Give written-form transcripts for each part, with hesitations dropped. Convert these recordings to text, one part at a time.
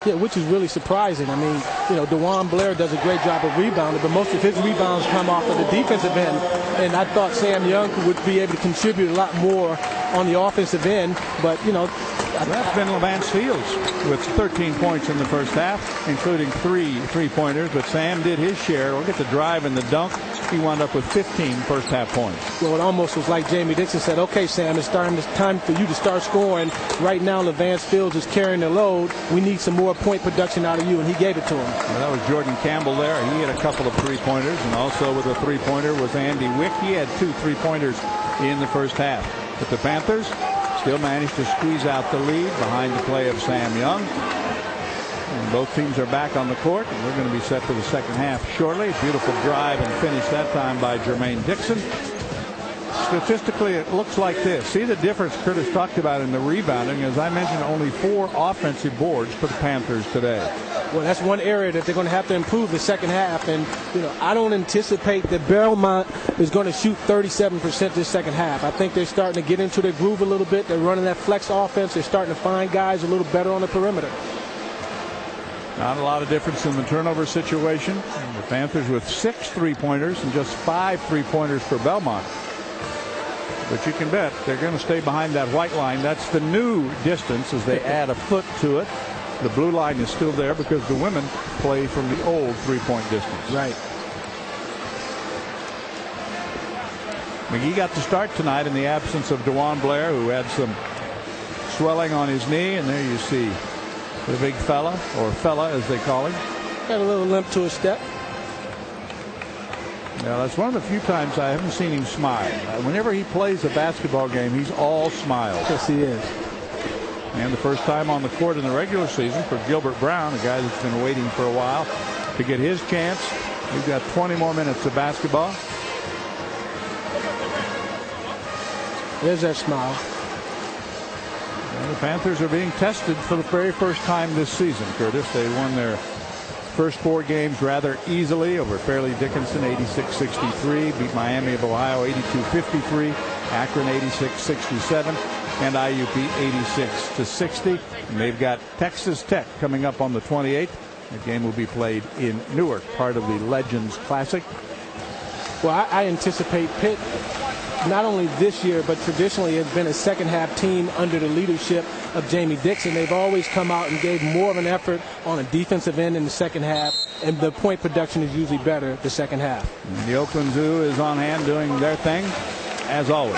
Yeah, which is really surprising. I mean, DeJuan Blair does a great job of rebounding, but most of his rebounds come off of the defensive end. And I thought Sam Young would be able to contribute a lot more on the offensive end. But, that's been Levance Fields with 13 points in the first half, including 3 three-pointers. But Sam did his share. Look at the drive and the dunk. He wound up with 15 first-half points. Well, it almost was like Jamie Dixon said, okay, Sam, it's time for you to start scoring. Right now, Levance Fields is carrying the load. We need some more point production out of you, and he gave it to him. Well, that was Jordan Campbell there. He had a couple of three-pointers, and also with a three-pointer was Andy Wick. He had 2 three-pointers in the first half. But the Panthers still managed to squeeze out the lead behind the play of Sam Young. And both teams are back on the court, and we're going to be set for the second half shortly. Beautiful drive and finish that time by Jermaine Dixon. Statistically, it looks like this. See the difference Curtis talked about in the rebounding. As I mentioned, only 4 offensive boards for the Panthers today. Well, that's one area that they're going to have to improve the second half. And, I don't anticipate that Belmont is going to shoot 37% this second half. I think they're starting to get into their groove a little bit. They're running that flex offense. They're starting to find guys a little better on the perimeter. Not a lot of difference in the turnover situation. The Panthers with 6 three-pointers and just 5 three-pointers for Belmont. But you can bet they're going to stay behind that white line. That's the new distance as they add a foot to it. The blue line is still there because the women play from the old three-point distance. Right. McGee got to start tonight in the absence of DeJuan Blair, who had some swelling on his knee. And there you see the big fella, or fella as they call him. Got a little limp to his step. Yeah, that's one of the few times I haven't seen him smile. Whenever he plays a basketball game, he's all smiles. Yes, he is. And the first time on the court in the regular season for Gilbert Brown, a guy that's been waiting for a while to get his chance. We've got 20 more minutes of basketball. There's that smile. And the Panthers are being tested for the very first time this season, Curtis. They won their first 4 games rather easily over Fairleigh Dickinson 86-63, beat Miami of Ohio 82-53, Akron 86-67, and IUP 86-60. And they've got Texas Tech coming up on the 28th. The game will be played in Newark, part of the Legends Classic. Well, I anticipate Pitt, not only this year, but traditionally has been a second half team under the leadership of Jamie Dixon. They've always come out and gave more of an effort on a defensive end in the second half, and the point production is usually better the second half. And the Oakland Zoo is on hand doing their thing, as always.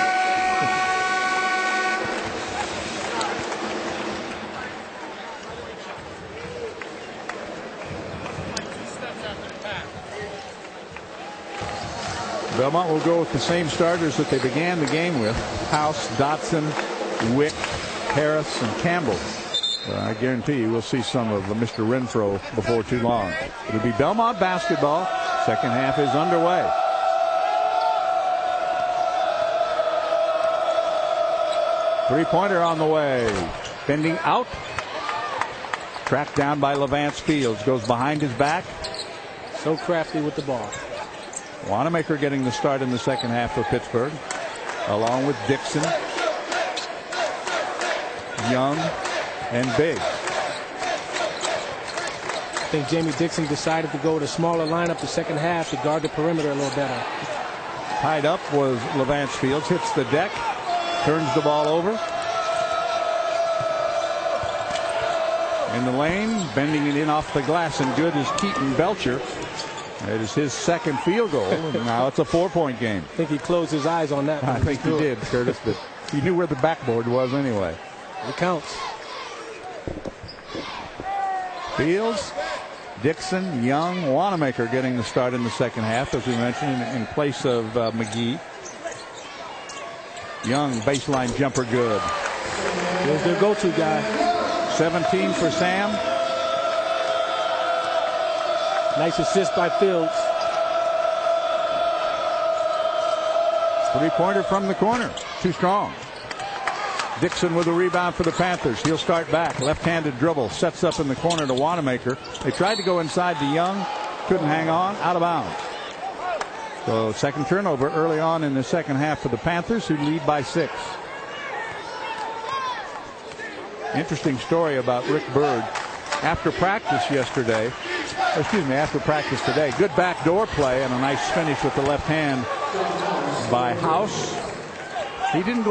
Belmont will go with the same starters that they began the game with: House, Dotson, Wick, Harris, and Campbell. I guarantee you we'll see some of Mr. Renfro before too long. It'll be Belmont basketball. Second half is underway. Three-pointer on the way. Bending out. Tracked down by Levance Fields. Goes behind his back. So crafty with the ball. Wanamaker getting the start in the second half for Pittsburgh, along with Dixon, Young, and Big. I think Jamie Dixon decided to go with a smaller lineup the second half to guard the perimeter a little better. Tied up was Levance Fields, hits the deck, turns the ball over. In the lane, bending it in off the glass, and good is Keaton Belcher. It is his second field goal, and now it's a 4-point game. I think he closed his eyes on that one. I think he did, Curtis, but he knew where the backboard was anyway. It counts. Fields, Dixon, Young, Wanamaker getting the start in the second half, as we mentioned, in place of McGee. Young, baseline jumper, good. There's their go-to guy. 17 for Sam. Nice assist by Fields. Three-pointer from the corner. Too strong. Dixon with a rebound for the Panthers. He'll start back. Left-handed dribble. Sets up in the corner to Wanamaker. They tried to go inside to Young. Couldn't hang on. Out of bounds. So second turnover early on in the second half for the Panthers, who lead by 6. Interesting story about Rick Byrd. after practice yesterday. Excuse me, after practice today. Good backdoor play and a nice finish with the left hand by House. He didn't go